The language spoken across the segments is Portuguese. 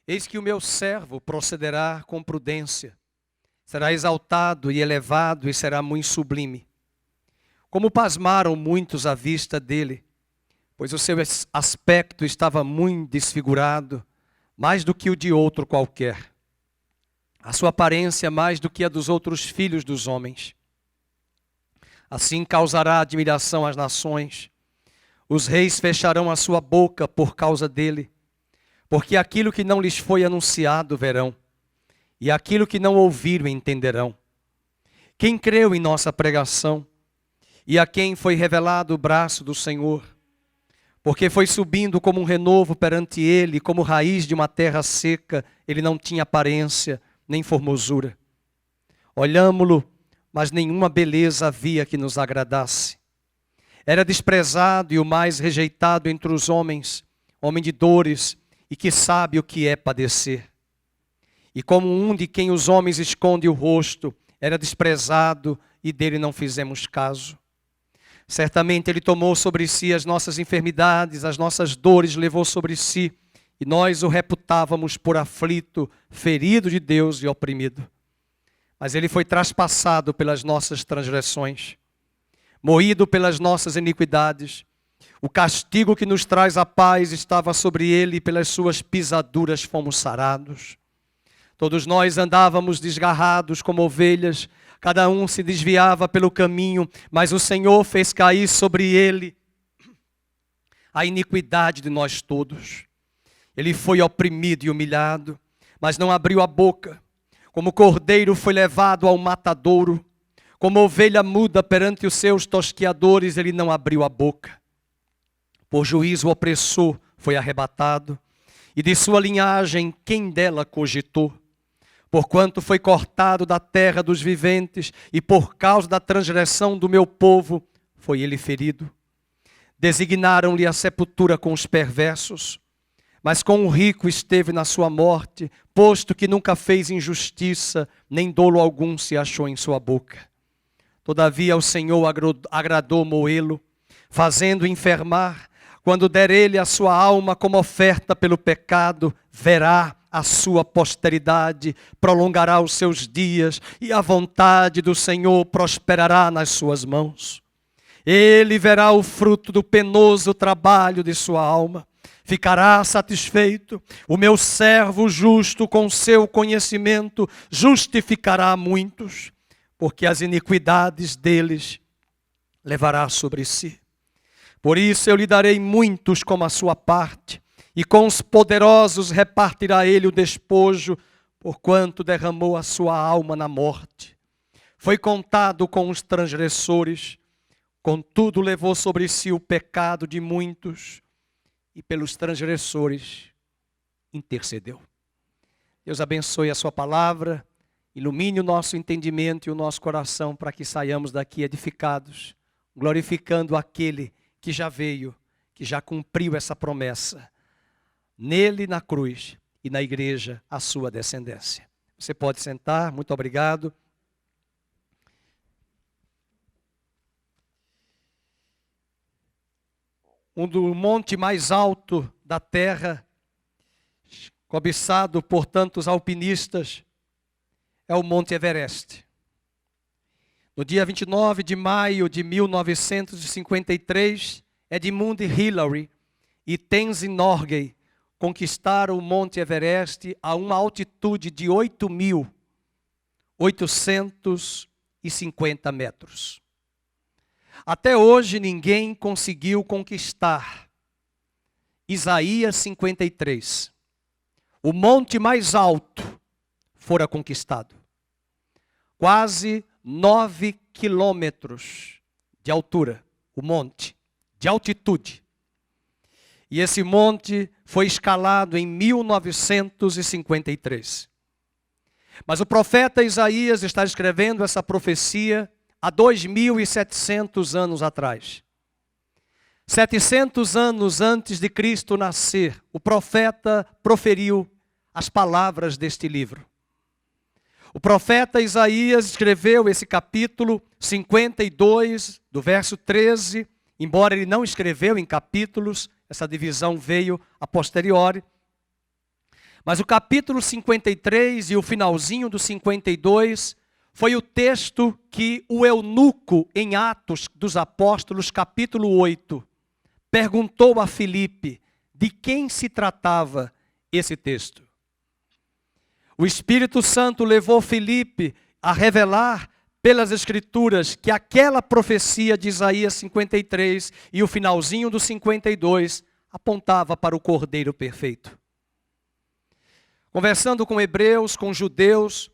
Eis que o meu servo procederá com prudência, será exaltado e elevado e será muito sublime. Como pasmaram muitos à vista dele, pois o seu aspecto estava muito desfigurado, mais do que o de outro qualquer. A sua aparência mais do que a dos outros filhos dos homens. Assim causará admiração às nações. Os reis fecharão a sua boca por causa dele, porque aquilo que não lhes foi anunciado verão, e aquilo que não ouviram entenderão. Quem creu em nossa pregação, e a quem foi revelado o braço do Senhor, porque foi subindo como um renovo perante ele, como raiz de uma terra seca, ele não tinha aparência, nem formosura. Olhámo-lo, mas nenhuma beleza havia que nos agradasse. Era desprezado e o mais rejeitado entre os homens, homem de dores, e que sabe o que é padecer. E como um de quem os homens escondem o rosto, era desprezado e dele não fizemos caso. Certamente ele tomou sobre si as nossas enfermidades, as nossas dores levou sobre si, e nós o reputávamos por aflito, ferido de Deus e oprimido. Mas ele foi traspassado pelas nossas transgressões, moído pelas nossas iniquidades. O castigo que nos traz a paz estava sobre ele, e pelas suas pisaduras fomos sarados. Todos nós andávamos desgarrados como ovelhas, cada um se desviava pelo caminho, mas o Senhor fez cair sobre ele a iniquidade de nós todos. Ele foi oprimido e humilhado, mas não abriu a boca. Como cordeiro foi levado ao matadouro, como ovelha muda perante os seus tosqueadores, ele não abriu a boca. Por juízo o opressor foi arrebatado, e de sua linhagem quem dela cogitou? Porquanto foi cortado da terra dos viventes, e por causa da transgressão do meu povo, foi ele ferido. Designaram-lhe a sepultura com os perversos, mas com o rico esteve na sua morte, posto que nunca fez injustiça, nem dolo algum se achou em sua boca. Todavia o Senhor agradou moê-lo, fazendo enfermar. Quando der ele a sua alma como oferta pelo pecado, verá a sua posteridade, prolongará os seus dias, e a vontade do Senhor prosperará nas suas mãos. Ele verá o fruto do penoso trabalho de sua alma, ficará satisfeito. O meu servo justo, com seu conhecimento, justificará muitos, porque as iniquidades deles levará sobre si. Por isso eu lhe darei muitos como a sua parte, e com os poderosos repartirá ele o despojo, porquanto derramou a sua alma na morte. Foi contado com os transgressores, contudo levou sobre si o pecado de muitos, e pelos transgressores intercedeu. Deus abençoe a sua palavra, ilumine o nosso entendimento e o nosso coração, para que saiamos daqui edificados, glorificando aquele que já veio, que já cumpriu essa promessa, nele na cruz e na igreja a sua descendência. Você pode sentar, muito obrigado. Um do monte mais alto da terra, cobiçado por tantos alpinistas, é o Monte Everest. No dia 29 de maio de 1953, Edmund Hillary e Tenzin Norgay conquistaram o Monte Everest a uma altitude de 8.850 metros. Até hoje ninguém conseguiu conquistar Isaías 53. O monte mais alto fora conquistado. Quase 9 quilômetros de altura, o monte, de altitude. E esse monte foi escalado em 1953. Mas o profeta Isaías está escrevendo essa profecia há 2.700 anos atrás. 700 anos antes de Cristo nascer, o profeta proferiu as palavras deste livro. O profeta Isaías escreveu esse capítulo 52, do verso 13, embora ele não escreveu em capítulos, essa divisão veio a posteriori. Mas o capítulo 53 e o finalzinho do 52 foi o texto que o eunuco, em Atos dos Apóstolos, capítulo 8, perguntou a Filipe de quem se tratava esse texto. O Espírito Santo levou Filipe a revelar pelas Escrituras que aquela profecia de Isaías 53 e o finalzinho do 52 apontava para o Cordeiro perfeito. Conversando com hebreus, com judeus,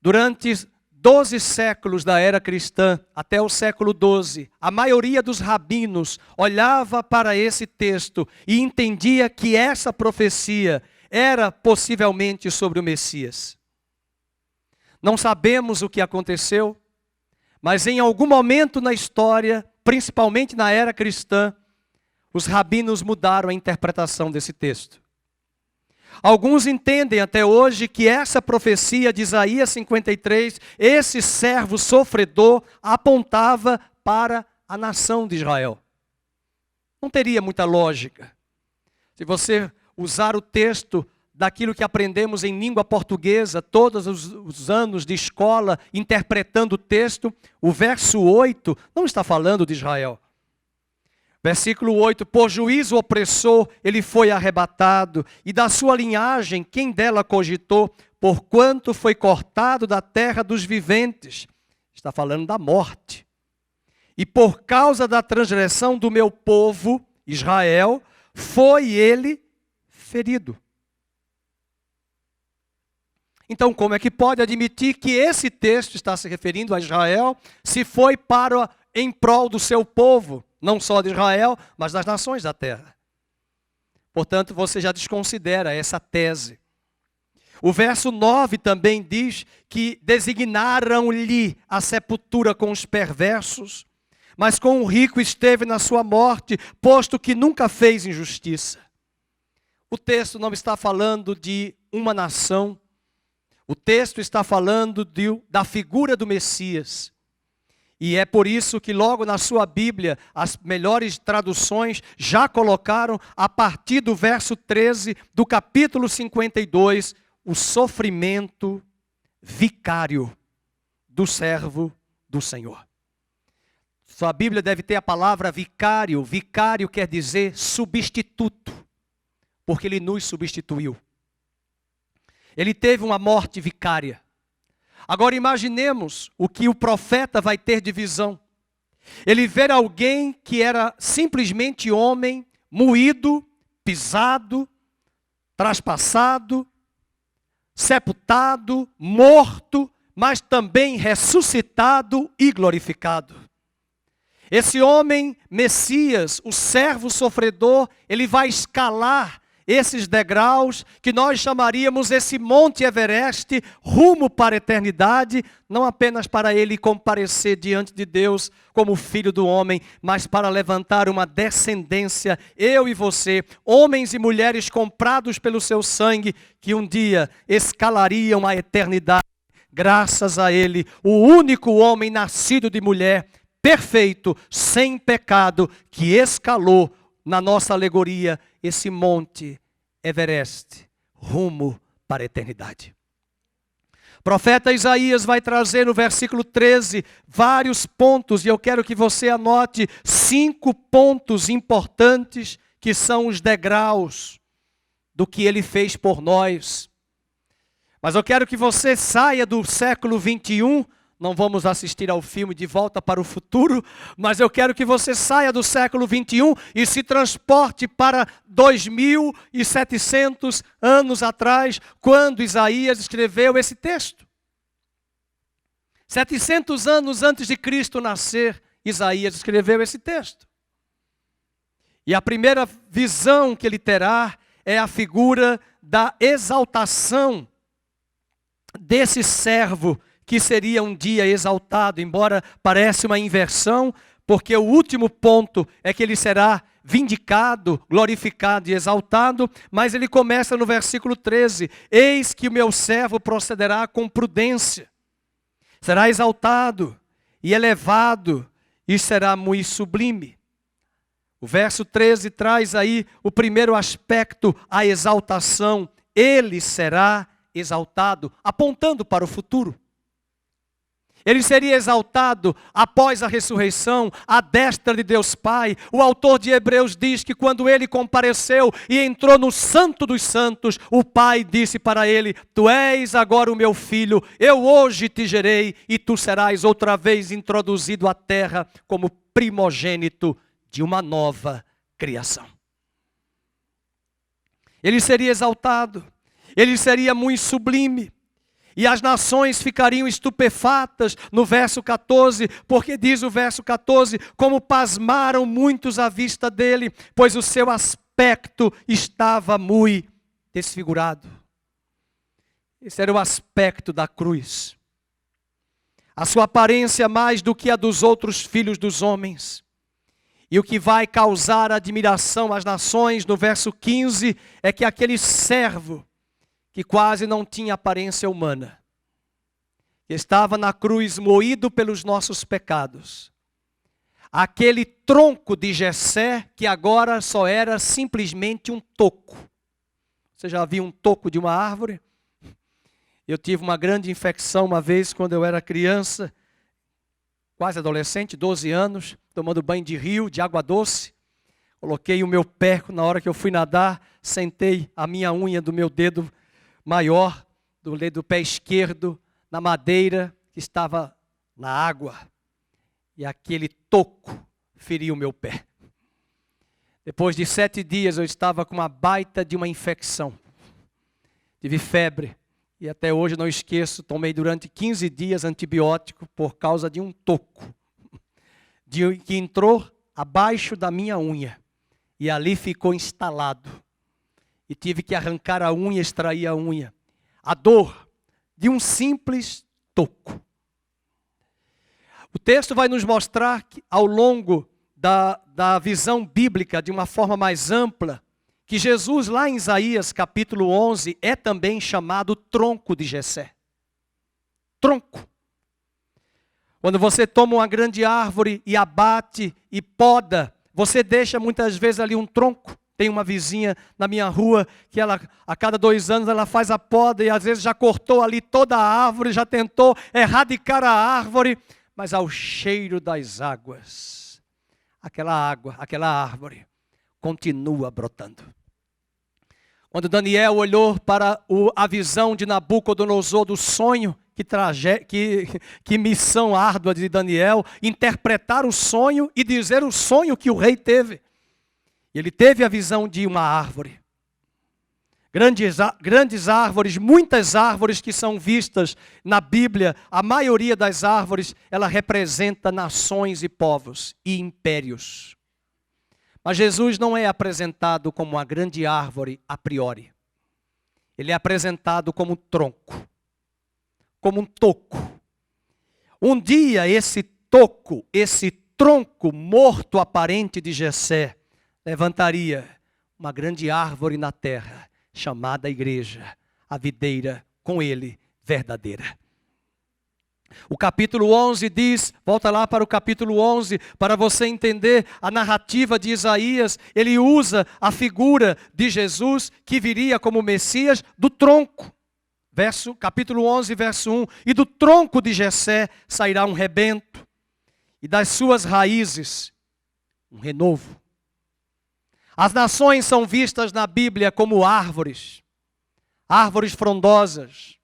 durante 12 séculos da era cristã, até o século 12, a maioria dos rabinos olhava para esse texto e entendia que essa profecia era possivelmente sobre o Messias. Não sabemos o que aconteceu, mas em algum momento na história, principalmente na era cristã, os rabinos mudaram a interpretação desse texto. Alguns entendem até hoje que essa profecia de Isaías 53, esse servo sofredor, apontava para a nação de Israel. Não teria muita lógica. Se você usar o texto daquilo que aprendemos em língua portuguesa, todos os anos de escola, interpretando o texto, o verso 8 não está falando de Israel. Versículo 8, por juízo opressor ele foi arrebatado, e da sua linhagem quem dela cogitou, porquanto foi cortado da terra dos viventes. Está falando da morte. E por causa da transgressão do meu povo, Israel, foi ele ferido. Então, como é que pode admitir que esse texto está se referindo a Israel, se foi em prol do seu povo? Não só de Israel, mas das nações da terra. Portanto, você já desconsidera essa tese. O verso 9 também diz que designaram-lhe a sepultura com os perversos, mas com o rico esteve na sua morte, posto que nunca fez injustiça. O texto não está falando de uma nação, o texto está falando da figura do Messias. E é por isso que logo na sua Bíblia, as melhores traduções já colocaram, a partir do verso 13 do capítulo 52, o sofrimento vicário do servo do Senhor. Sua Bíblia deve ter a palavra vicário. Vicário quer dizer substituto, porque ele nos substituiu. Ele teve uma morte vicária. Agora imaginemos o que o profeta vai ter de visão. Ele vê alguém que era simplesmente homem, moído, pisado, traspassado, sepultado, morto, mas também ressuscitado e glorificado. Esse homem, Messias, o servo sofredor, ele vai escalar esses degraus que nós chamaríamos esse Monte Everest, rumo para a eternidade, não apenas para ele comparecer diante de Deus como filho do homem, mas para levantar uma descendência, eu e você, homens e mulheres comprados pelo seu sangue, que um dia escalariam a eternidade, graças a ele, o único homem nascido de mulher, perfeito, sem pecado, que escalou na nossa alegoria esse Monte Everest, rumo para a eternidade. O profeta Isaías vai trazer no versículo 13 vários pontos, e eu quero que você anote 5 pontos importantes que são os degraus do que ele fez por nós. Mas eu quero que você saia do século 21, não vamos assistir ao filme De Volta para o Futuro, mas eu quero que você saia do século 21 e se transporte para 2700 anos atrás, quando Isaías escreveu esse texto. 700 anos antes de Cristo nascer, Isaías escreveu esse texto. E a primeira visão que ele terá é a figura da exaltação desse servo que seria um dia exaltado, embora pareça uma inversão, porque o último ponto é que ele será vindicado, glorificado e exaltado, mas ele começa no versículo 13, eis que o meu servo procederá com prudência, será exaltado e elevado e será muito sublime. O verso 13 traz aí o primeiro aspecto, a exaltação. ele será exaltado, apontando para o futuro. Ele seria exaltado após a ressurreição, à destra de Deus Pai. O autor de Hebreus diz que quando ele compareceu e entrou no Santo dos Santos, o Pai disse para ele: tu és agora o meu filho, eu hoje te gerei e tu serás outra vez introduzido à terra como primogênito de uma nova criação. Ele seria exaltado, ele seria muito sublime. E as nações ficariam estupefatas, no verso 14, porque diz o verso 14, como pasmaram muitos à vista dele, pois o seu aspecto estava muito desfigurado. Esse era o aspecto da cruz. A sua aparência mais do que a dos outros filhos dos homens. E o que vai causar admiração às nações, no verso 15, é que aquele servo, que quase não tinha aparência humana, que estava na cruz moído pelos nossos pecados. Aquele tronco de Jessé, que agora só era simplesmente um toco. Você já viu um toco de uma árvore? Eu tive uma grande infecção uma vez quando eu era criança, quase adolescente, 12 anos, tomando banho de rio, de água doce. Coloquei o meu pé, na hora que eu fui nadar, sentei a minha unha do meu dedo maior, do dedo do pé esquerdo, na madeira que estava na água. E aquele toco feriu o meu pé. Depois de 7 dias eu estava com uma baita de uma infecção. Tive febre. E até hoje não esqueço, tomei durante 15 dias antibiótico por causa de um toco. Que entrou abaixo da minha unha. E ali ficou instalado. E tive que arrancar a unha, extrair a unha. A dor de um simples toco. O texto vai nos mostrar que, ao longo da visão bíblica, de uma forma mais ampla, que Jesus, lá em Isaías capítulo 11, é também chamado tronco de Jessé. Tronco. Quando você toma uma grande árvore e abate e poda, você deixa muitas vezes ali um tronco. Tem uma vizinha na minha rua que ela, a cada 2 anos ela faz a poda e às vezes já cortou ali toda a árvore, já tentou erradicar a árvore, mas ao cheiro das águas, aquela árvore continua brotando. Quando Daniel olhou para a visão de Nabucodonosor do sonho, que missão árdua de Daniel, interpretar o sonho e dizer o sonho que o rei teve. Ele teve a visão de uma árvore. Grandes árvores, muitas árvores que são vistas na Bíblia, a maioria das árvores, ela representa nações e povos e impérios. Mas Jesus não é apresentado como uma grande árvore a priori. Ele é apresentado como um tronco, como um toco. Um dia esse toco, esse tronco morto aparente de Jessé, levantaria uma grande árvore na terra, chamada igreja, a videira com ele verdadeira. O capítulo 11 diz, volta lá para o capítulo 11, para você entender a narrativa de Isaías, ele usa a figura de Jesus, que viria como Messias, do tronco. Capítulo 11, verso 1, e do tronco de Jessé sairá um rebento, e das suas raízes um renovo. As nações são vistas na Bíblia como árvores frondosas,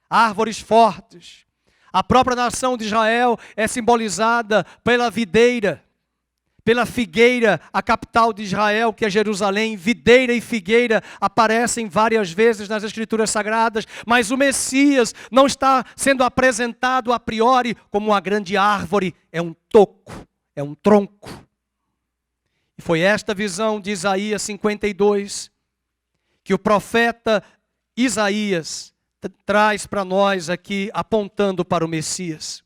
árvores fortes. A própria nação de Israel é simbolizada pela videira, pela figueira, a capital de Israel, que é Jerusalém. Videira e figueira aparecem várias vezes nas Escrituras Sagradas, mas o Messias não está sendo apresentado a priori como uma grande árvore, é um toco, é um tronco. E foi esta visão de Isaías 52 que o profeta Isaías traz para nós aqui, apontando para o Messias.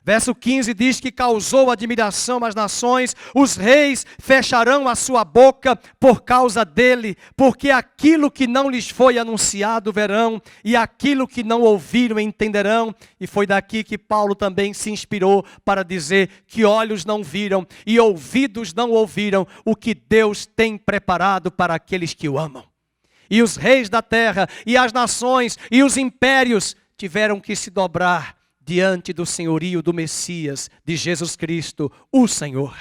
Verso 15 diz que causou admiração às nações, os reis fecharão a sua boca por causa dele, porque aquilo que não lhes foi anunciado verão, e aquilo que não ouviram entenderão. E foi daqui que Paulo também se inspirou para dizer que olhos não viram e ouvidos não ouviram o que Deus tem preparado para aqueles que o amam. E os reis da terra, e as nações, e os impérios tiveram que se dobrar diante do senhorio do Messias, de Jesus Cristo, o Senhor.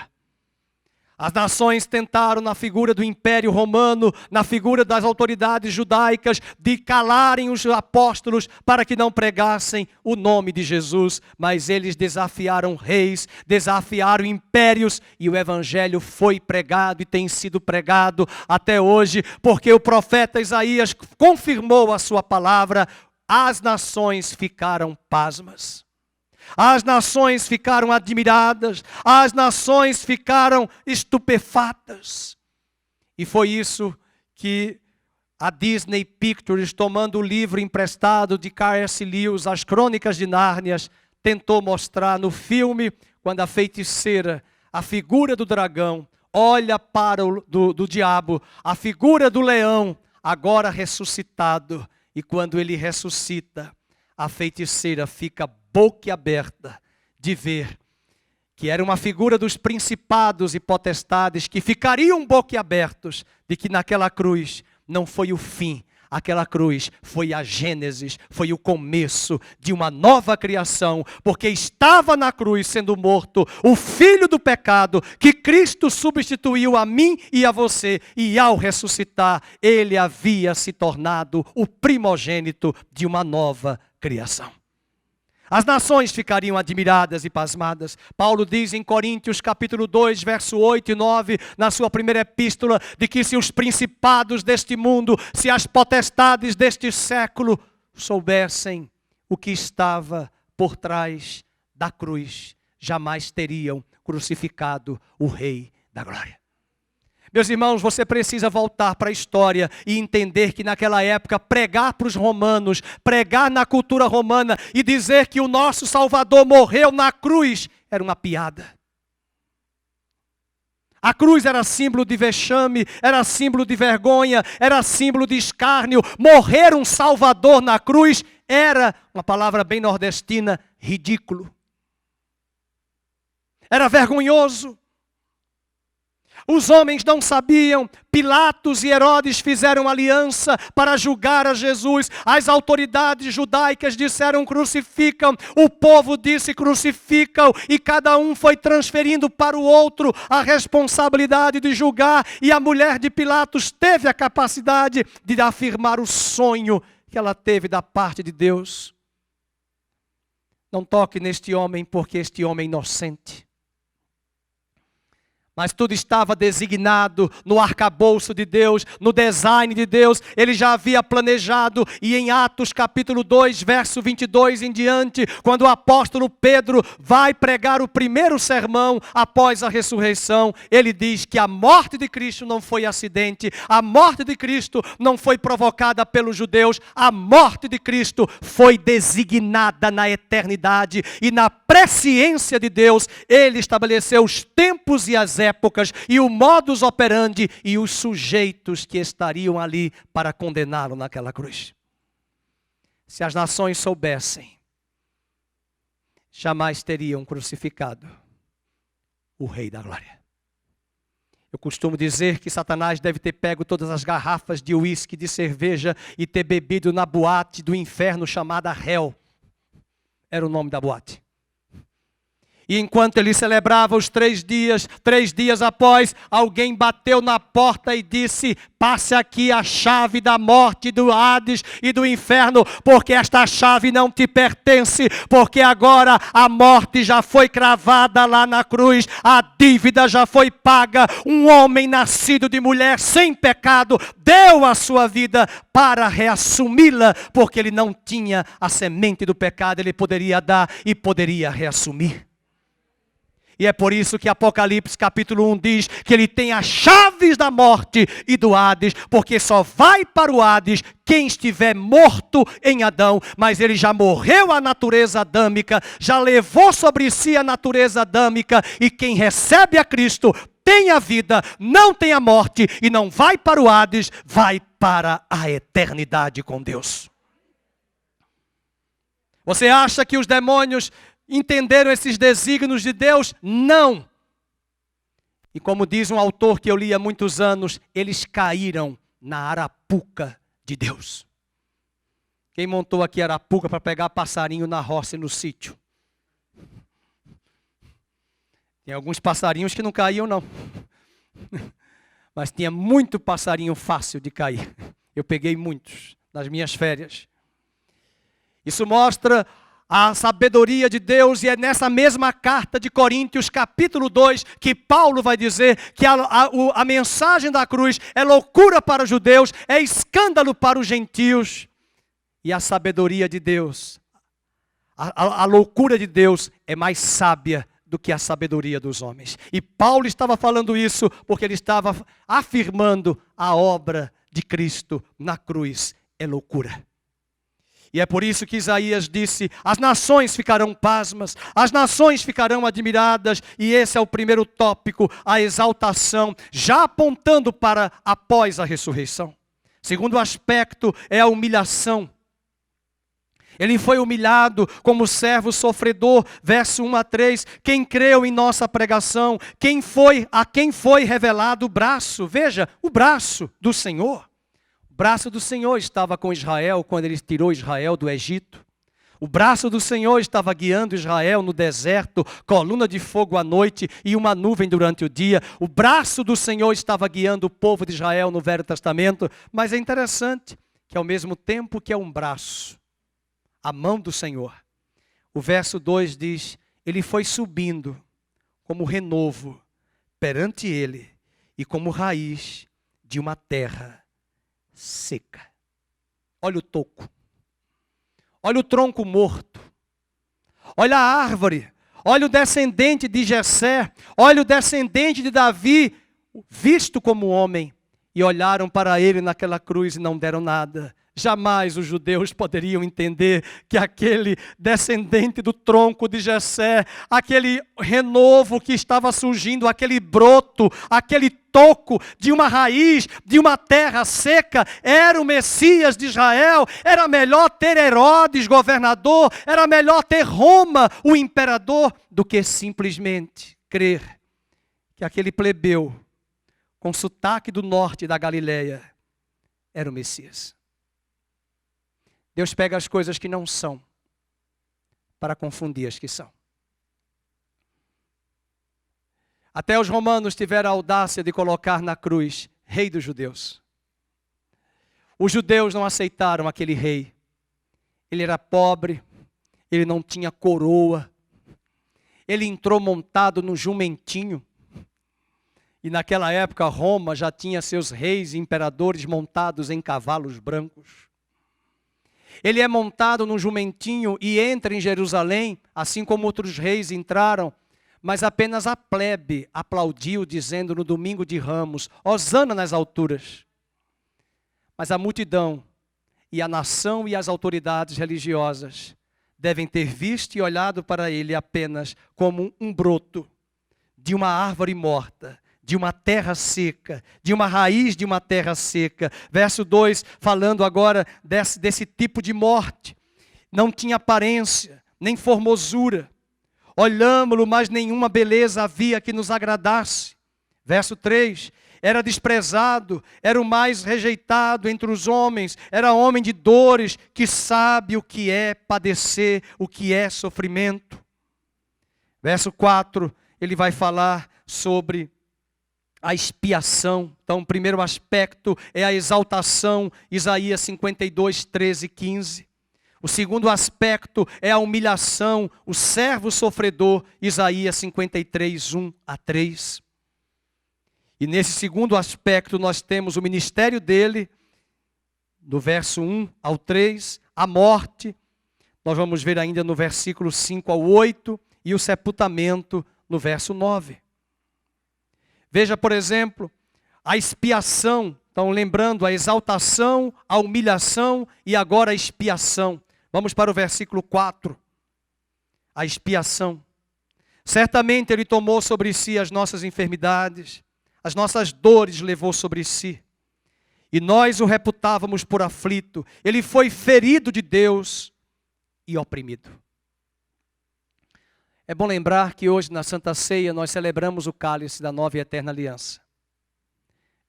As nações tentaram, na figura do Império Romano, na figura das autoridades judaicas, de calarem os apóstolos para que não pregassem o nome de Jesus. Mas eles desafiaram reis, desafiaram impérios, e o Evangelho foi pregado e tem sido pregado até hoje, porque o profeta Isaías confirmou a sua palavra. As nações ficaram pasmas. As nações ficaram admiradas, as nações ficaram estupefatas. E foi isso que a Disney Pictures, tomando o livro emprestado de C.S. Lewis, As Crônicas de Nárnia, tentou mostrar no filme, quando a feiticeira, a figura do dragão, olha para do diabo, a figura do leão, agora ressuscitado. E quando ele ressuscita, a feiticeira fica boquiaberta de ver que era uma figura dos principados e potestades que ficariam boquiabertos de que naquela cruz não foi o fim. Aquela cruz foi a gênesis, foi o começo de uma nova criação, porque estava na cruz sendo morto o filho do pecado, que Cristo substituiu a mim e a você, e ao ressuscitar, ele havia se tornado o primogênito de uma nova criação. As nações ficariam admiradas e pasmadas. Paulo diz em Coríntios capítulo 2, verso 8 e 9, na sua primeira epístola, de que se os principados deste mundo, se as potestades deste século soubessem o que estava por trás da cruz, jamais teriam crucificado o Rei da Glória. Meus irmãos, você precisa voltar para a história e entender que naquela época pregar para os romanos, pregar na cultura romana e dizer que o nosso Salvador morreu na cruz era uma piada. A cruz era símbolo de vexame, era símbolo de vergonha, era símbolo de escárnio. Morrer um Salvador na cruz era, uma palavra bem nordestina, ridículo. Era vergonhoso. Os homens não sabiam, Pilatos e Herodes fizeram aliança para julgar a Jesus. As autoridades judaicas disseram crucificam, o povo disse crucificam, e cada um foi transferindo para o outro a responsabilidade de julgar. E a mulher de Pilatos teve a capacidade de afirmar o sonho que ela teve da parte de Deus. Não toque neste homem, porque este homem é inocente. Mas tudo estava designado no arcabouço de Deus, no design de Deus. Ele já havia planejado. E em Atos capítulo 2, verso 22 em diante, quando o apóstolo Pedro vai pregar o primeiro sermão após a ressurreição, ele diz que a morte de Cristo não foi acidente. A morte de Cristo não foi provocada pelos judeus. A morte de Cristo foi designada na eternidade. E na presciência de Deus, ele estabeleceu os tempos e as épocas e o modus operandi e os sujeitos que estariam ali para condená-lo naquela cruz. Se as nações soubessem, jamais teriam crucificado o Rei da Glória. Eu costumo dizer que Satanás deve ter pego todas as garrafas de uísque, de cerveja e ter bebido na boate do inferno chamada Hell. Era o nome da boate. E enquanto ele celebrava os 3 dias após, alguém bateu na porta e disse: passe aqui a chave da morte, do Hades e do inferno, porque esta chave não te pertence, porque agora a morte já foi cravada lá na cruz, a dívida já foi paga. Um homem nascido de mulher sem pecado deu a sua vida para reassumi-la, porque ele não tinha a semente do pecado, ele poderia dar e poderia reassumir. E é por isso que Apocalipse capítulo 1 diz que ele tem as chaves da morte e do Hades, porque só vai para o Hades quem estiver morto em Adão, mas ele já morreu a natureza adâmica, já levou sobre si a natureza adâmica, e quem recebe a Cristo tem a vida, não tem a morte, e não vai para o Hades, vai para a eternidade com Deus. Você acha que os demônios entenderam esses desígnios de Deus? Não. E como diz um autor que eu li há muitos anos, eles caíram na arapuca de Deus. Quem montou aqui arapuca para pegar passarinho na roça e no sítio? Tem alguns passarinhos que não caíam, não. Mas tinha muito passarinho fácil de cair. Eu peguei muitos nas minhas férias. Isso mostra a sabedoria de Deus, e é nessa mesma carta de Coríntios, capítulo 2, que Paulo vai dizer que a mensagem da cruz é loucura para os judeus, é escândalo para os gentios. E a sabedoria de Deus, a loucura de Deus é mais sábia do que a sabedoria dos homens. E Paulo estava falando isso porque ele estava afirmando a obra de Cristo na cruz é loucura. E é por isso que Isaías disse, as nações ficarão pasmas, as nações ficarão admiradas, e esse é o primeiro tópico, a exaltação, já apontando para após a ressurreição. Segundo aspecto é a humilhação. Ele foi humilhado como servo sofredor, verso 1 a 3. Quem creu em nossa pregação, a quem foi revelado o braço, veja, o braço do Senhor. O braço do Senhor estava com Israel quando ele tirou Israel do Egito. O braço do Senhor estava guiando Israel no deserto, coluna de fogo à noite e uma nuvem durante o dia. O braço do Senhor estava guiando o povo de Israel no Velho Testamento. Mas é interessante que ao mesmo tempo que é um braço, a mão do Senhor, o verso 2 diz, ele foi subindo como renovo perante ele e como raiz de uma terra seca. Olha o toco, olha o tronco morto, olha a árvore, olha o descendente de Jessé, olha o descendente de Davi, visto como homem, e olharam para ele naquela cruz e não deram nada. Jamais os judeus poderiam entender que aquele descendente do tronco de Jessé, aquele renovo que estava surgindo, aquele broto, aquele toco de uma raiz, de uma terra seca, era o Messias de Israel. Era melhor ter Herodes governador, era melhor ter Roma o imperador, do que simplesmente crer que aquele plebeu com sotaque do norte da Galileia era o Messias. Deus pega as coisas que não são para confundir as que são. Até os romanos tiveram a audácia de colocar na cruz rei dos judeus. Os judeus não aceitaram aquele rei. Ele era pobre, ele não tinha coroa, ele entrou montado no jumentinho. E naquela época Roma já tinha seus reis e imperadores montados em cavalos brancos. Ele é montado num jumentinho e entra em Jerusalém, assim como outros reis entraram, mas apenas a plebe aplaudiu, dizendo no domingo de Ramos, Hosana nas alturas. Mas a multidão e a nação e as autoridades religiosas devem ter visto e olhado para ele apenas como um broto de uma árvore morta, de uma terra seca, de uma raiz de uma terra seca. Verso 2, falando agora desse tipo de morte. Não tinha aparência, nem formosura. Olhámo-lo, mas nenhuma beleza havia que nos agradasse. Verso 3, era desprezado, era o mais rejeitado entre os homens, era homem de dores, que sabe o que é padecer, o que é sofrimento. Verso 4, ele vai falar sobre a expiação. Então, o primeiro aspecto é a exaltação, Isaías 52, 13 e 15. O segundo aspecto é a humilhação, o servo sofredor, Isaías 53, 1 a 3. E nesse segundo aspecto nós temos o ministério dele, do verso 1 ao 3, a morte, nós vamos ver ainda no versículo 5 ao 8, e o sepultamento no verso 9. Veja, por exemplo, a expiação. Então, lembrando, a exaltação, a humilhação e agora a expiação. Vamos para o versículo 4. A expiação. Certamente ele tomou sobre si as nossas enfermidades, as nossas dores levou sobre si. E nós o reputávamos por aflito. Ele foi ferido de Deus e oprimido. É bom lembrar que hoje na Santa Ceia nós celebramos o cálice da nova e eterna aliança.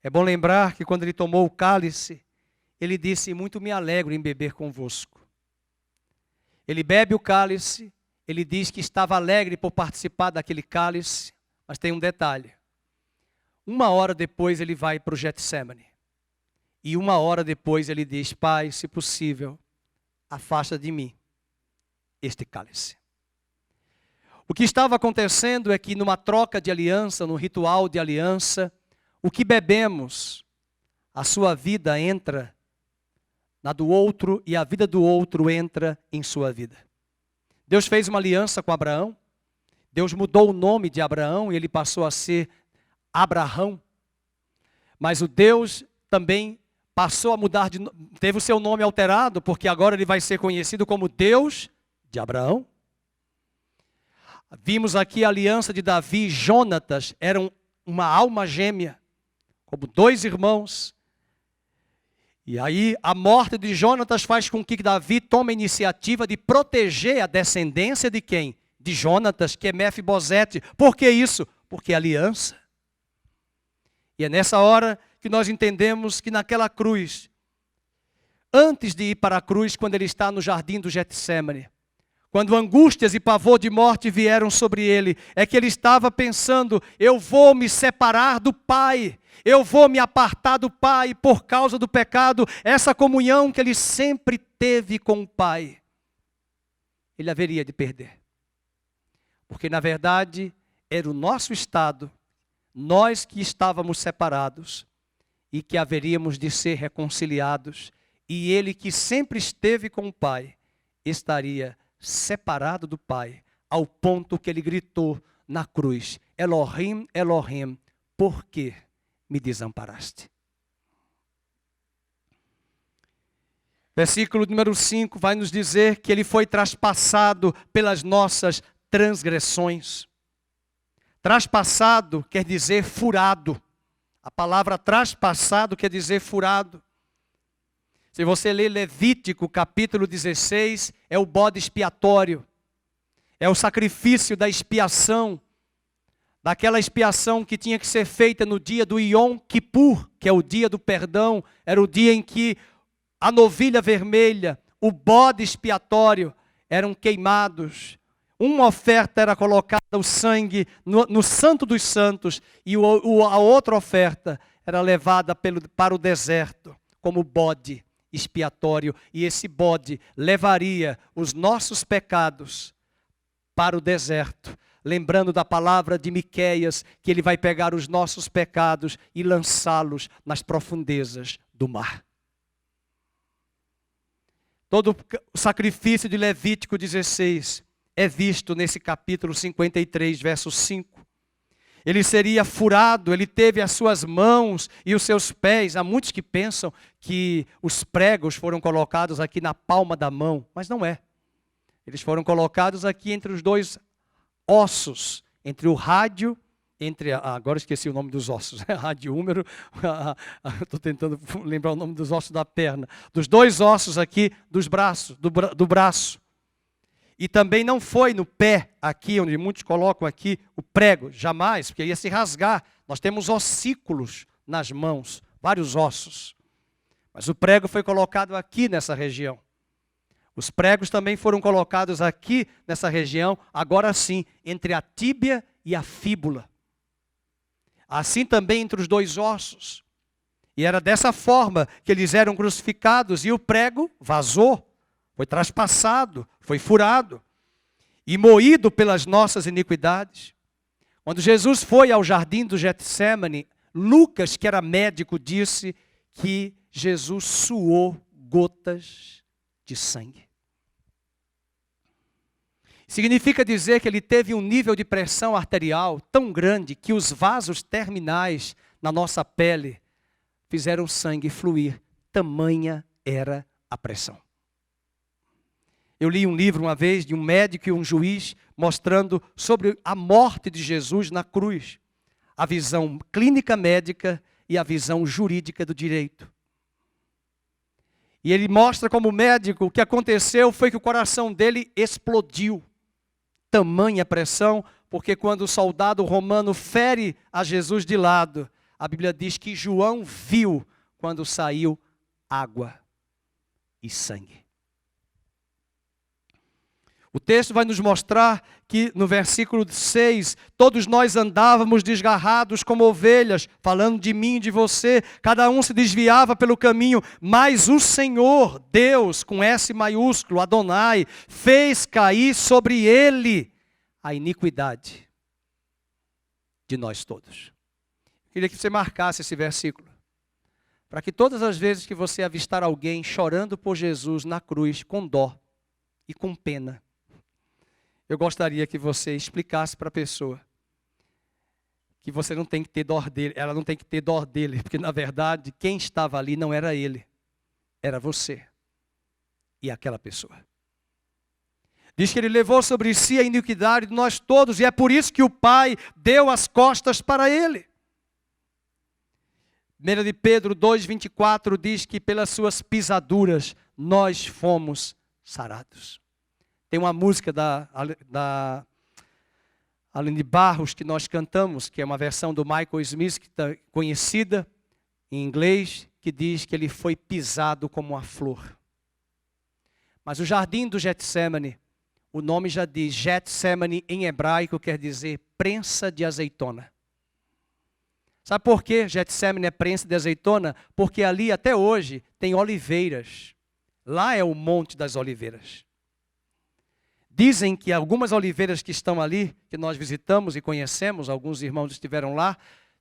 É bom lembrar que quando ele tomou o cálice, ele disse: muito me alegro em beber convosco. Ele bebe o cálice, ele diz que estava alegre por participar daquele cálice, mas tem um detalhe. 1 hora depois ele vai para o Getsemane. E 1 hora depois ele diz: Pai, se possível, afasta de mim este cálice. O que estava acontecendo é que numa troca de aliança, num ritual de aliança, o que bebemos, a sua vida entra na do outro e a vida do outro entra em sua vida. Deus fez uma aliança com Abraão. Deus mudou o nome de Abraão e ele passou a ser Abrahão. Mas o Deus também passou a mudar, teve o seu nome alterado, porque agora ele vai ser conhecido como Deus de Abraão. Vimos aqui a aliança de Davi e Jonatas, eram uma alma gêmea, como 2 irmãos. E aí a morte de Jonatas faz com que Davi tome a iniciativa de proteger a descendência de quem? De Jonatas, que é Mefibosete. Por que isso? Porque é aliança. E é nessa hora que nós entendemos que naquela cruz, antes de ir para a cruz, quando ele está no jardim do Getsemane, quando angústias e pavor de morte vieram sobre ele, é que ele estava pensando: eu vou me separar do Pai, eu vou me apartar do Pai por causa do pecado. Essa comunhão que ele sempre teve com o Pai, ele haveria de perder. Porque na verdade era o nosso estado, nós que estávamos separados e que haveríamos de ser reconciliados, e ele que sempre esteve com o Pai, estaria separado do Pai, ao ponto que ele gritou na cruz: Elohim, Elohim, por que me desamparaste? Versículo número 5 vai nos dizer que ele foi traspassado pelas nossas transgressões. Traspassado quer dizer furado. A palavra traspassado quer dizer furado. Se você ler Levítico capítulo 16, é o bode expiatório. É o sacrifício da expiação. Daquela expiação que tinha que ser feita no dia do Yom Kippur, que é o dia do perdão. Era o dia em que a novilha vermelha, o bode expiatório, eram queimados. Uma oferta era colocada, o sangue, no Santo dos Santos, e a outra oferta era levada para o deserto, como bode expiatório. E esse bode levaria os nossos pecados para o deserto. Lembrando da palavra de Miqueias, que ele vai pegar os nossos pecados e lançá-los nas profundezas do mar. Todo o sacrifício de Levítico 16 é visto nesse capítulo 53, verso 5. Ele seria furado, ele teve as suas mãos e os seus pés. Há muitos que pensam que os pregos foram colocados aqui na palma da mão, mas não é. Eles foram colocados aqui entre os 2 ossos, entre o rádio, agora esqueci o nome dos ossos, rádio húmero, estou tentando lembrar o nome dos ossos da perna, dos 2 ossos aqui dos braços, do braço. E também não foi no pé, aqui, onde muitos colocam aqui o prego, jamais, porque ia se rasgar. Nós temos ossículos nas mãos, vários ossos. Mas o prego foi colocado aqui nessa região. Os pregos também foram colocados aqui nessa região, agora sim, entre a tíbia e a fíbula. Assim também entre os 2 ossos. E era dessa forma que eles eram crucificados, e o prego vazou. Foi traspassado, foi furado e moído pelas nossas iniquidades. Quando Jesus foi ao jardim do Getsemane, Lucas, que era médico, disse que Jesus suou gotas de sangue. Significa dizer que ele teve um nível de pressão arterial tão grande que os vasos terminais na nossa pele fizeram o sangue fluir. Tamanha era a pressão. Eu li um livro uma vez de um médico e um juiz mostrando sobre a morte de Jesus na cruz. A visão clínica médica e a visão jurídica do direito. E ele mostra como médico, o que aconteceu foi que o coração dele explodiu. Tamanha pressão, porque quando o soldado romano fere a Jesus de lado, a Bíblia diz que João viu quando saiu água e sangue. O texto vai nos mostrar que no versículo 6, todos nós andávamos desgarrados como ovelhas, falando de mim e de você, cada um se desviava pelo caminho, mas o Senhor, Deus, com S maiúsculo, Adonai, fez cair sobre ele a iniquidade de nós todos. Queria que você marcasse esse versículo, para que todas as vezes que você avistar alguém chorando por Jesus na cruz, com dó e com pena, eu gostaria que você explicasse para a pessoa que você não tem que ter dó dele, ela não tem que ter dó dele, porque na verdade quem estava ali não era ele, era você e aquela pessoa. Diz que ele levou sobre si a iniquidade de nós todos, e é por isso que o Pai deu as costas para ele. 1 de Pedro 2,24 diz que pelas suas pisaduras nós fomos sarados. Tem uma música da Aline Barros que nós cantamos, que é uma versão do Michael Smith, que está conhecida em inglês, que diz que ele foi pisado como uma flor. Mas o jardim do Getsemane, o nome já diz, Getsemane em hebraico quer dizer prensa de azeitona. Sabe por que Getsemane é prensa de azeitona? Porque ali até hoje tem oliveiras. Lá é o Monte das Oliveiras. Dizem que algumas oliveiras que estão ali, que nós visitamos e conhecemos, alguns irmãos estiveram lá,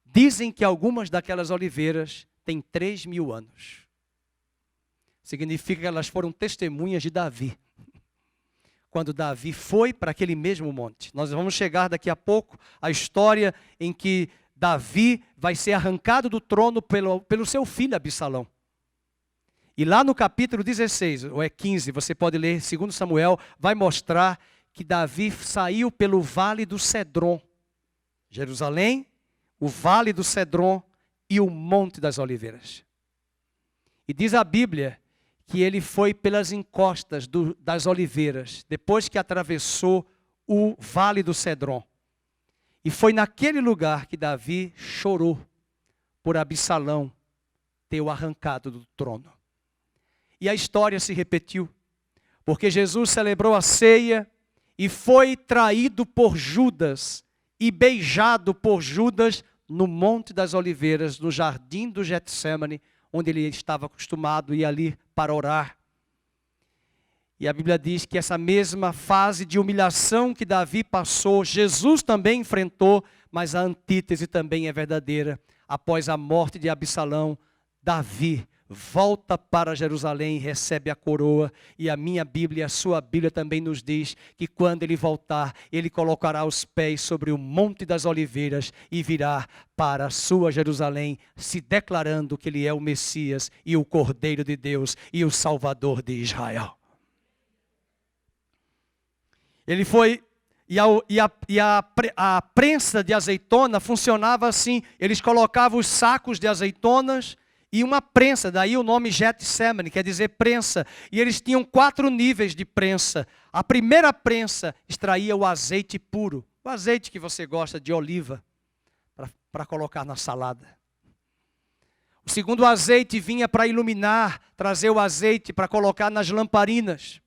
dizem que algumas daquelas oliveiras têm 3.000 anos. Significa que elas foram testemunhas de Davi. Quando Davi foi para aquele mesmo monte. Nós vamos chegar daqui a pouco à história em que Davi vai ser arrancado do trono pelo seu filho Absalão. E lá no capítulo 16, ou é 15, você pode ler, 2 Samuel, vai mostrar que Davi saiu pelo Vale do Cedron. Jerusalém, o Vale do Cedron e o Monte das Oliveiras. E diz a Bíblia que ele foi pelas encostas das oliveiras, depois que atravessou o Vale do Cedron. E foi naquele lugar que Davi chorou por Absalão ter o arrancado do trono. E a história se repetiu, porque Jesus celebrou a ceia e foi traído por Judas e beijado por Judas no Monte das Oliveiras, no jardim do Getsemane, onde ele estava acostumado a ir ali para orar. E a Bíblia diz que essa mesma fase de humilhação que Davi passou, Jesus também enfrentou, mas a antítese também é verdadeira. Após a morte de Absalão, Davi volta para Jerusalém e recebe a coroa, e a minha Bíblia e a sua Bíblia também nos diz que quando ele voltar, ele colocará os pés sobre o Monte das Oliveiras e virá para a sua Jerusalém, se declarando que ele é o Messias e o Cordeiro de Deus e o Salvador de Israel. Ele foi, a prensa de azeitona funcionava assim, eles colocavam os sacos de azeitonas e uma prensa, daí o nome Getsemane, quer dizer prensa. E eles tinham 4 níveis de prensa. A primeira prensa extraía o azeite puro. O azeite que você gosta de oliva, para colocar na salada. O segundo azeite vinha para iluminar, trazer o azeite para colocar nas lamparinas.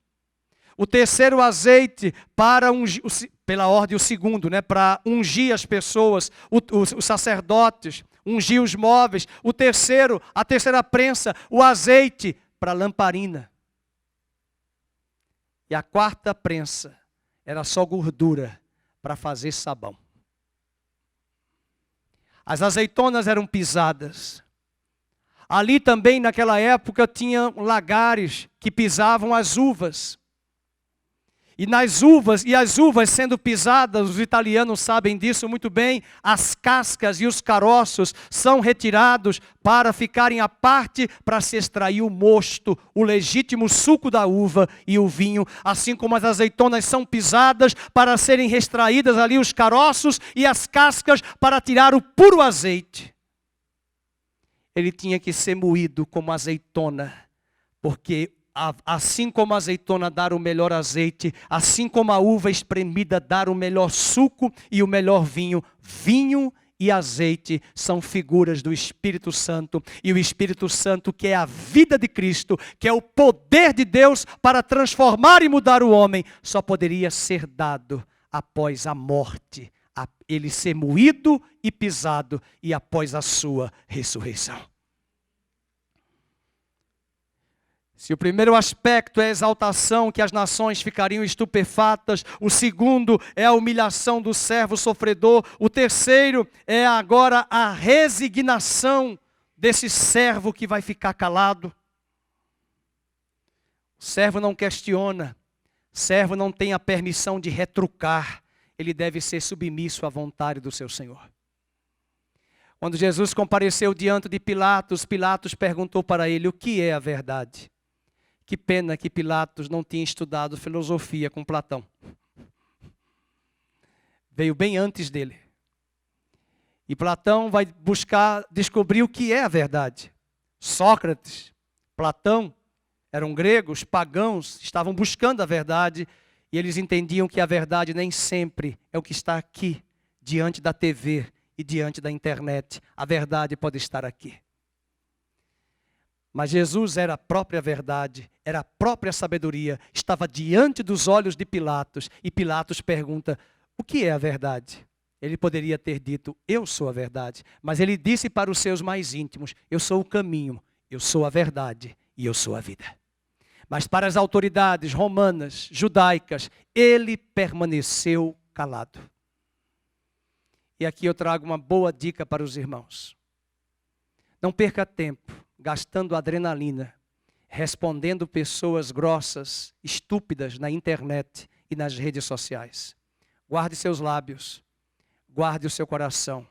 O terceiro azeite para ungir, pela ordem o segundo, né, para ungir as pessoas, os sacerdotes, ungir os móveis. O terceiro, a terceira prensa, o azeite para a lamparina. E a quarta prensa era só gordura para fazer sabão. As azeitonas eram pisadas. Ali também naquela época tinha lagares que pisavam as uvas. E as uvas sendo pisadas, os italianos sabem disso muito bem, as cascas e os caroços são retirados para ficarem à parte para se extrair o mosto, o legítimo suco da uva e o vinho, assim como as azeitonas são pisadas para serem extraídas ali os caroços e as cascas para tirar o puro azeite. Ele tinha que ser moído como azeitona, porque assim como a azeitona dar o melhor azeite, assim como a uva espremida dar o melhor suco e o melhor vinho, vinho e azeite são figuras do Espírito Santo. E o Espírito Santo, que é a vida de Cristo, que é o poder de Deus para transformar e mudar o homem, só poderia ser dado após a morte, ele ser moído e pisado e após a sua ressurreição. Se o primeiro aspecto é a exaltação, que as nações ficariam estupefatas, o segundo é a humilhação do servo sofredor, o terceiro é agora a resignação desse servo que vai ficar calado. O servo não questiona, o servo não tem a permissão de retrucar, ele deve ser submisso à vontade do seu Senhor. Quando Jesus compareceu diante de Pilatos, Pilatos perguntou para ele: o que é a verdade? Que pena que Pilatos não tinha estudado filosofia com Platão. Veio bem antes dele. E Platão vai buscar descobrir o que é a verdade. Sócrates, Platão, eram gregos, pagãos, estavam buscando a verdade e eles entendiam que a verdade nem sempre é o que está aqui, diante da TV e diante da internet. A verdade pode estar aqui. Mas Jesus era a própria verdade, era a própria sabedoria, estava diante dos olhos de Pilatos, e Pilatos pergunta: o que é a verdade? Ele poderia ter dito: eu sou a verdade, mas ele disse para os seus mais íntimos: eu sou o caminho, eu sou a verdade e eu sou a vida. Mas para as autoridades romanas, judaicas, ele permaneceu calado. E aqui eu trago uma boa dica para os irmãos. Não perca tempo gastando adrenalina, respondendo pessoas grossas, estúpidas na internet e nas redes sociais. Guarde seus lábios, guarde o seu coração.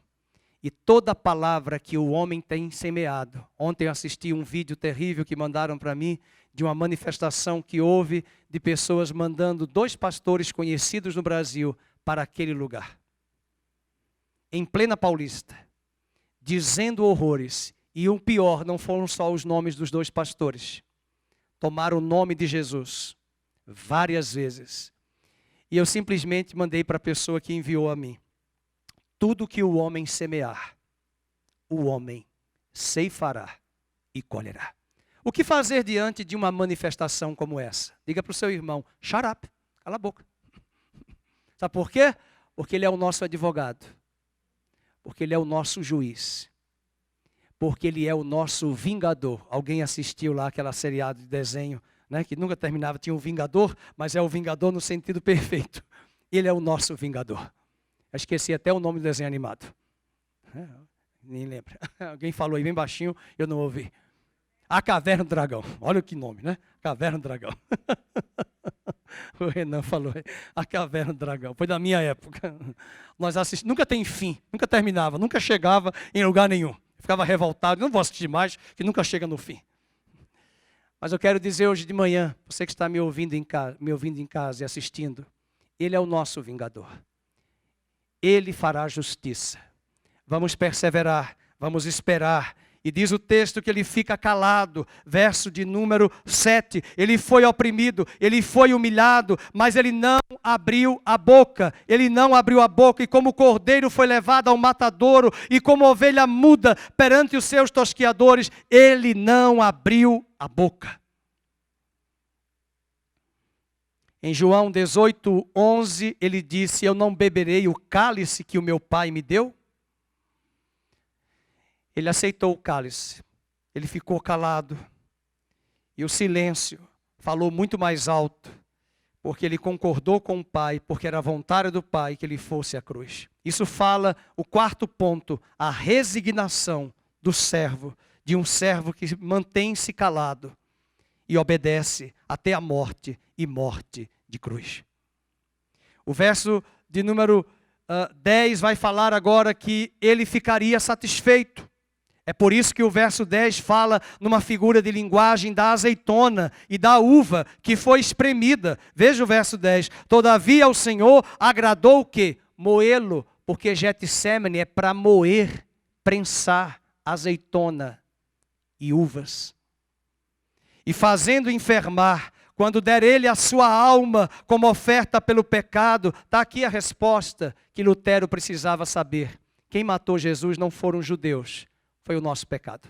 E toda palavra que o homem tem semeado. Ontem eu assisti um vídeo terrível que mandaram para mim, de uma manifestação que houve de pessoas mandando 2 pastores conhecidos no Brasil para aquele lugar. Em plena Paulista, dizendo horrores. E o pior, não foram só os nomes dos 2 pastores. Tomaram o nome de Jesus várias vezes. E eu simplesmente mandei para a pessoa que enviou a mim: tudo que o homem semear, o homem ceifará e colherá. O que fazer diante de uma manifestação como essa? Diga para o seu irmão: shut up, cala a boca. Sabe por quê? Porque ele é o nosso advogado. Porque ele é o nosso juiz. Porque ele é o nosso vingador. Alguém assistiu lá aquela seriado de desenho, né, que nunca terminava, tinha um vingador, mas é o vingador no sentido perfeito. Ele é o nosso vingador. Eu esqueci até o nome do desenho animado. Nem lembro. Alguém falou aí bem baixinho, eu não ouvi. A Caverna do Dragão. Olha que nome, né? Caverna do Dragão. O Renan falou, A Caverna do Dragão. Foi da minha época. Nós assistimos, nunca tem fim, nunca terminava, nunca chegava em lugar nenhum. Ficava revoltado, não vou assistir mais, que nunca chega no fim. Mas eu quero dizer hoje de manhã, você que está me ouvindo em casa e assistindo, ele é o nosso vingador. Ele fará justiça. Vamos perseverar, vamos esperar. E diz o texto que ele fica calado, verso de número 7. Ele foi oprimido, ele foi humilhado, mas ele não abriu a boca. Ele não abriu a boca, e como cordeiro foi levado ao matadouro, e como ovelha muda perante os seus tosquiadores, ele não abriu a boca. Em João 18:11, ele disse: eu não beberei o cálice que o meu pai me deu? Ele aceitou o cálice, ele ficou calado, e o silêncio falou muito mais alto, porque ele concordou com o Pai, porque era a vontade do Pai que ele fosse à cruz. Isso fala o 4º ponto, a resignação do servo, de um servo que mantém-se calado e obedece até a morte, e morte de cruz. O verso de número 10 vai falar agora que ele ficaria satisfeito. É por isso que o verso 10 fala numa figura de linguagem da azeitona e da uva que foi espremida. Veja o verso 10. Todavia ao Senhor agradou o quê? Moê-lo, porque Getsemane é para moer, prensar azeitona e uvas. E fazendo enfermar, quando der ele a sua alma como oferta pelo pecado, está aqui a resposta que Lutero precisava saber. quem matou Jesus não foram os judeus, foi o nosso pecado.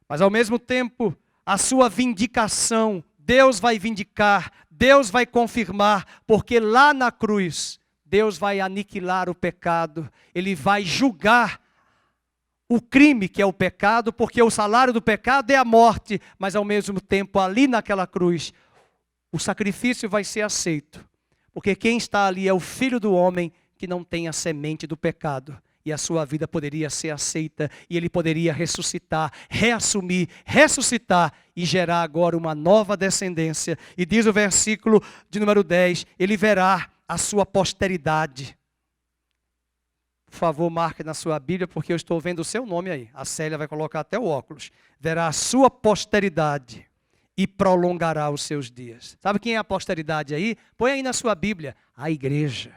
Mas ao mesmo tempo, a sua vindicação, Deus vai vindicar, Deus vai confirmar, porque lá na cruz, Deus vai aniquilar o pecado, Ele vai julgar o crime que é o pecado, porque o salário do pecado é a morte, mas ao mesmo tempo ali naquela cruz, o sacrifício vai ser aceito, porque quem está ali é o Filho do homem que não tem a semente do pecado, e a sua vida poderia ser aceita, e ele poderia ressuscitar, reassumir, ressuscitar, e gerar agora uma nova descendência, e diz o versículo de número 10, ele verá a sua posteridade. Por favor, marque na sua Bíblia, porque eu estou vendo o seu nome aí. A Célia vai colocar até o óculos. Verá a sua posteridade e prolongará os seus dias. Sabe quem é a posteridade aí? Põe aí na sua Bíblia. A igreja.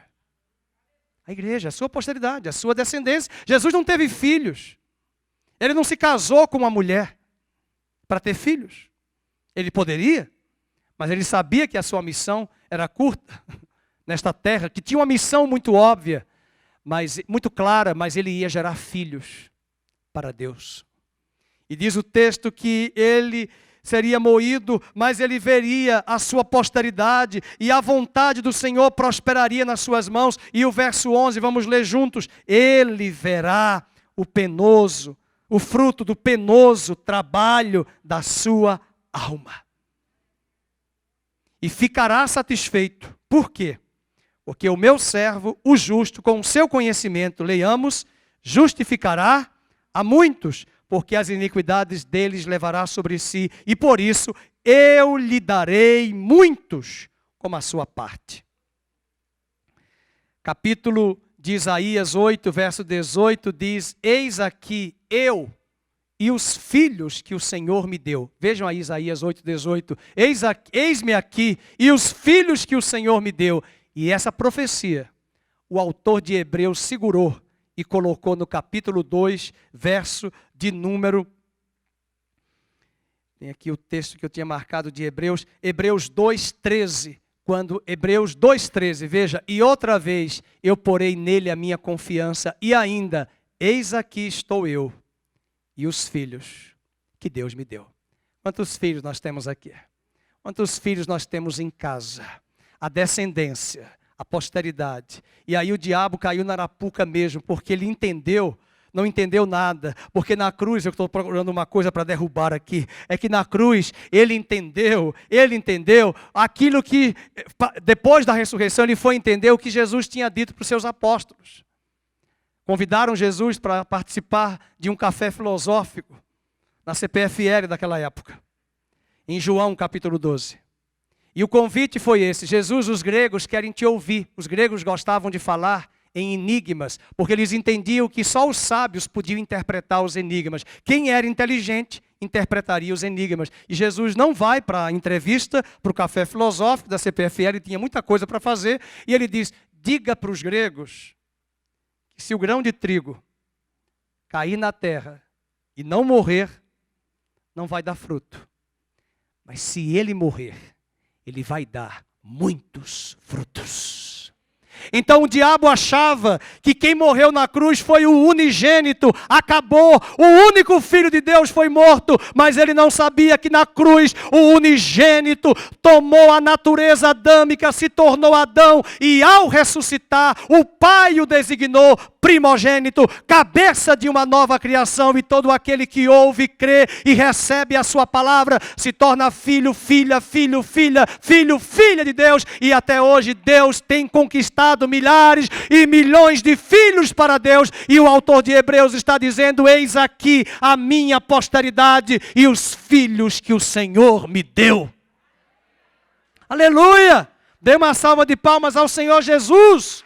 A igreja, a sua posteridade, a sua descendência. Jesus não teve filhos. Ele não se casou com uma mulher para ter filhos. Ele poderia, mas ele sabia que a sua missão era curta nesta terra, que tinha uma missão muito óbvia, mas muito clara, mas ele ia gerar filhos para Deus. E diz o texto que ele seria moído, mas ele veria a sua posteridade, e a vontade do Senhor prosperaria nas suas mãos. E o verso 11, vamos ler juntos. Ele verá o penoso, o fruto do penoso trabalho da sua alma. E ficará satisfeito. Por quê? Porque o meu servo, o justo, com o seu conhecimento, leiamos, justificará a muitos, porque as iniquidades deles levará sobre si, e por isso eu lhe darei muitos como a sua parte. Capítulo de Isaías 8, verso 18, diz, eis aqui eu e os filhos que o Senhor me deu. Vejam aí Isaías 8, 18. Eis-me aqui e os filhos que o Senhor me deu. E essa profecia, o autor de Hebreus segurou e colocou no capítulo 2, verso de número... Tem aqui o texto que eu tinha marcado de Hebreus, Hebreus 2,13. Quando Hebreus 2,13, veja, e outra vez eu porei nele a minha confiança, e ainda, eis aqui estou eu e os filhos que Deus me deu. Quantos filhos nós temos aqui? Quantos filhos nós temos em casa? A descendência, a posteridade. E aí o diabo caiu na arapuca mesmo, porque ele entendeu, não entendeu nada. Porque na cruz, eu estou procurando uma coisa para derrubar aqui, é que na cruz ele entendeu aquilo que, depois da ressurreição, ele foi entender o que Jesus tinha dito para os seus apóstolos. Convidaram Jesus para participar de um café filosófico, na CPFL daquela época, em João capítulo 12. E o convite foi esse, Jesus, os gregos querem te ouvir. Os gregos gostavam de falar em enigmas, porque eles entendiam que só os sábios podiam interpretar os enigmas. Quem era inteligente interpretaria os enigmas. E Jesus não vai para a entrevista, para o café filosófico da CPFL, ele tinha muita coisa para fazer, e ele diz, diga para os gregos que se o grão de trigo cair na terra e não morrer, não vai dar fruto. Mas se ele morrer, ele vai dar muitos frutos. Então o diabo achava que quem morreu na cruz foi o unigênito, acabou, o único filho de Deus foi morto, mas ele não sabia que na cruz o unigênito tomou a natureza adâmica, se tornou Adão, e ao ressuscitar, o Pai o designou primogênito, cabeça de uma nova criação, e todo aquele que ouve, crê e recebe a sua palavra, se torna filho, filha, filho, filha, filho, filha de Deus, e até hoje Deus tem conquistado milhares e milhões de filhos para Deus, e o autor de Hebreus está dizendo, eis aqui a minha posteridade e os filhos que o Senhor me deu. Aleluia! Dê uma salva de palmas ao Senhor Jesus.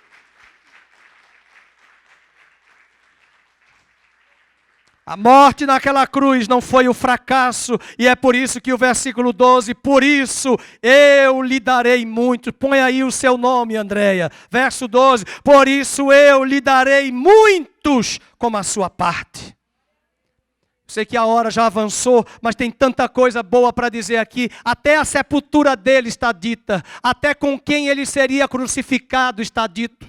A morte naquela cruz não foi o fracasso, e é por isso que o versículo 12, por isso eu lhe darei muito. Põe aí o seu nome, Andréia. Verso 12, por isso eu lhe darei muitos como a sua parte. Sei que a hora já avançou, mas tem tanta coisa boa para dizer aqui. Até a sepultura dele está dita, até com quem ele seria crucificado está dito.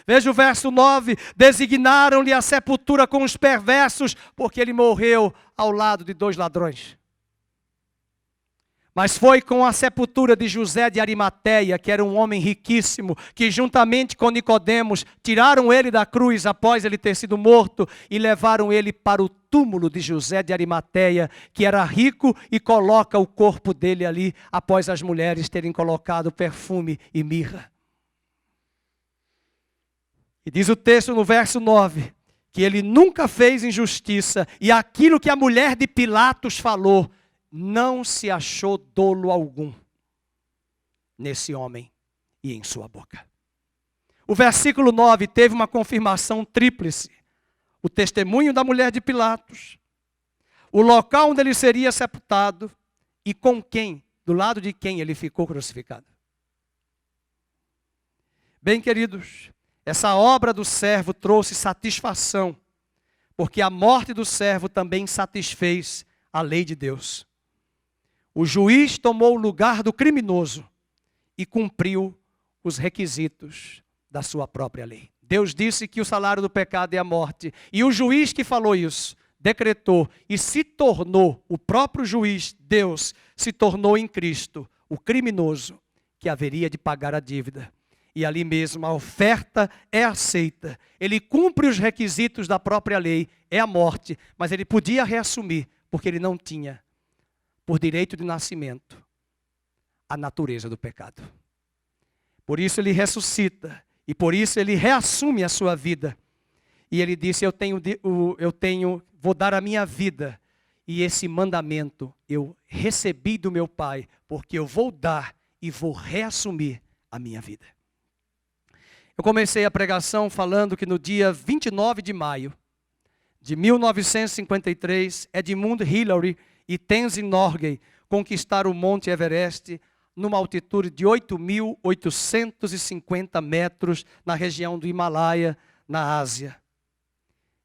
Veja o verso 9: designaram-lhe a sepultura com os perversos, porque ele morreu ao lado de 2 ladrões. Mas foi com a sepultura de José de Arimateia, que era um homem riquíssimo, que juntamente com Nicodemos tiraram ele da cruz após ele ter sido morto e levaram ele para o túmulo de José de Arimateia, que era rico, e coloca o corpo dele ali após as mulheres terem colocado perfume e mirra. E diz o texto no verso 9, que ele nunca fez injustiça, e aquilo que a mulher de Pilatos falou, não se achou dolo algum nesse homem e em sua boca. O versículo 9 teve uma confirmação tríplice: o testemunho da mulher de Pilatos, o local onde ele seria sepultado e com quem, do lado de quem ele ficou crucificado. Bem, queridos, essa obra do servo trouxe satisfação, porque a morte do servo também satisfez a lei de Deus. O juiz tomou o lugar do criminoso e cumpriu os requisitos da sua própria lei. Deus disse que o salário do pecado é a morte. E o juiz que falou isso, decretou e se tornou, o próprio juiz, Deus, se tornou em Cristo o criminoso que haveria de pagar a dívida. E ali mesmo a oferta é aceita. Ele cumpre os requisitos da própria lei, é a morte, mas ele podia reassumir, porque ele não tinha, por direito de nascimento, a natureza do pecado. Por isso ele ressuscita, e por isso ele reassume a sua vida. E ele disse: vou dar a minha vida, e esse mandamento eu recebi do meu Pai, porque eu vou dar e vou reassumir a minha vida. Eu comecei a pregação falando que no dia 29 de maio de 1953, Edmund Hillary e Tenzin Norgay conquistaram o Monte Everest numa altitude de 8.850 metros na região do Himalaia, na Ásia.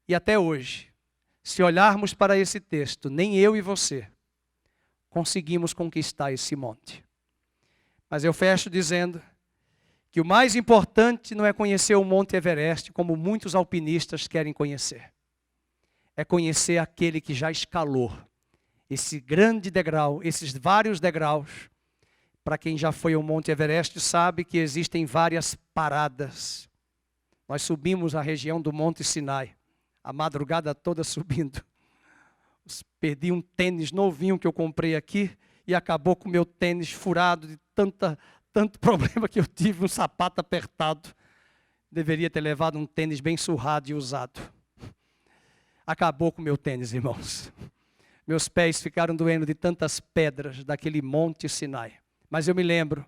E até hoje, se olharmos para esse texto, nem eu e você conseguimos conquistar esse monte. Mas eu fecho dizendo que o mais importante não é conhecer o Monte Everest, como muitos alpinistas querem conhecer. É conhecer aquele que já escalou esse grande degrau, esses vários degraus. Para quem já foi ao Monte Everest sabe que existem várias paradas. Nós subimos a região do Monte Sinai, a madrugada toda subindo. Perdi um tênis novinho que eu comprei aqui e acabou com o meu tênis furado de tanto problema que eu tive, um sapato apertado. Deveria ter levado um tênis bem surrado e usado. Acabou com o meu tênis, irmãos. Meus pés ficaram doendo de tantas pedras daquele Monte Sinai. Mas eu me lembro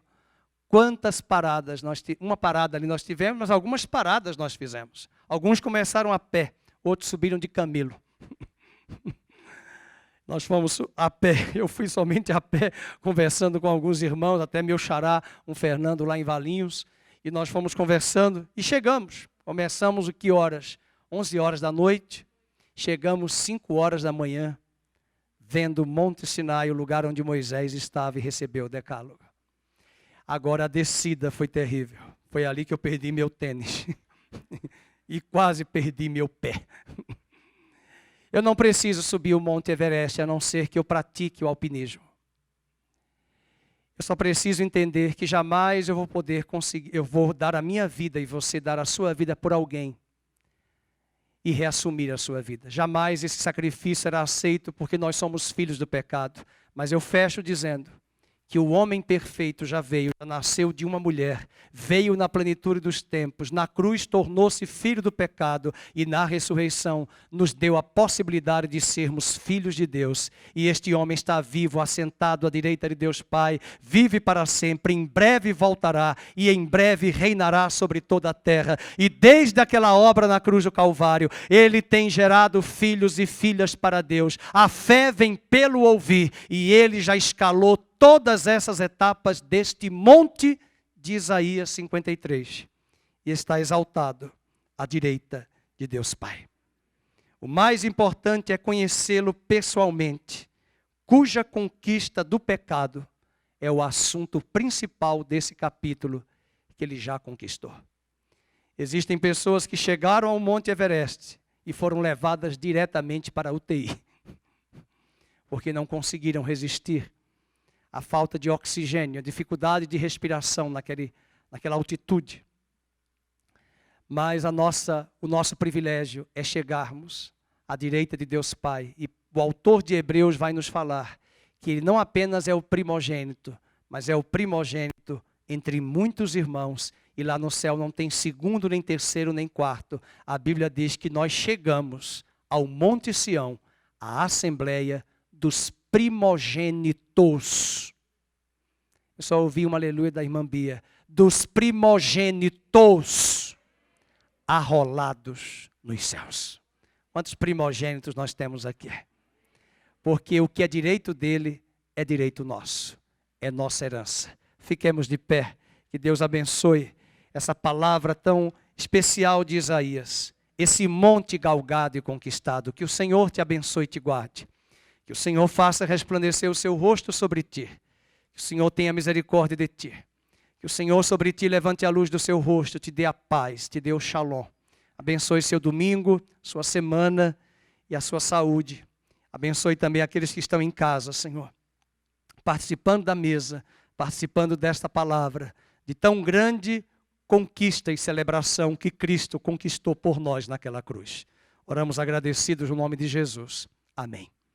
quantas paradas uma parada ali nós tivemos, mas algumas paradas nós fizemos. Alguns começaram a pé, outros subiram de camelo. Nós fomos a pé, eu fui somente a pé, conversando com alguns irmãos, até meu xará, um Fernando lá em Valinhos, e nós fomos conversando e chegamos. Começamos que horas? 11 horas da noite, chegamos 5 horas da manhã, vendo o Monte Sinai, o lugar onde Moisés estava e recebeu o decálogo. Agora a descida foi terrível. Foi ali que eu perdi meu tênis. E quase perdi meu pé. Eu não preciso subir o Monte Everest, a não ser que eu pratique o alpinismo. Eu só preciso entender que jamais eu vou poder conseguir, eu vou dar a minha vida e você dar a sua vida por alguém. E reassumir a sua vida. Jamais esse sacrifício será aceito porque nós somos filhos do pecado. Mas eu fecho dizendo que o homem perfeito já veio, já nasceu de uma mulher, veio na plenitude dos tempos, na cruz tornou-se filho do pecado e na ressurreição nos deu a possibilidade de sermos filhos de Deus. E este homem está vivo, assentado à direita de Deus Pai, vive para sempre, em breve voltará e em breve reinará sobre toda a terra. E desde aquela obra na cruz do Calvário, ele tem gerado filhos e filhas para Deus. A fé vem pelo ouvir e ele já escalou todas essas etapas deste monte de Isaías 53 e está exaltado à direita de Deus Pai. O mais importante é conhecê-lo pessoalmente, cuja conquista do pecado é o assunto principal desse capítulo que ele já conquistou. Existem pessoas que chegaram ao Monte Everest e foram levadas diretamente para a UTI, porque não conseguiram resistir à falta de oxigênio, a dificuldade de respiração naquela altitude. Mas o nosso privilégio é chegarmos à direita de Deus Pai. E o autor de Hebreus vai nos falar que ele não apenas é o primogênito, mas é o primogênito entre muitos irmãos. E lá no céu não tem segundo, nem terceiro, nem quarto. A Bíblia diz que nós chegamos ao Monte Sião, à Assembleia dos primogênitos. Eu só ouvi uma aleluia da irmã Bia. Dos primogênitos arrolados nos céus. Quantos primogênitos nós temos aqui? Porque o que é direito dele é direito nosso. É nossa herança. Fiquemos de pé. Que Deus abençoe essa palavra tão especial de Isaías. Esse monte galgado e conquistado. Que o Senhor te abençoe e te guarde. Que o Senhor faça resplandecer o seu rosto sobre ti. Que o Senhor tenha misericórdia de ti. Que o Senhor sobre ti levante a luz do seu rosto, te dê a paz, te dê o shalom. Abençoe seu domingo, sua semana e a sua saúde. Abençoe também aqueles que estão em casa, Senhor. Participando da mesa, participando desta palavra, de tão grande conquista e celebração que Cristo conquistou por nós naquela cruz. Oramos agradecidos no nome de Jesus. Amém.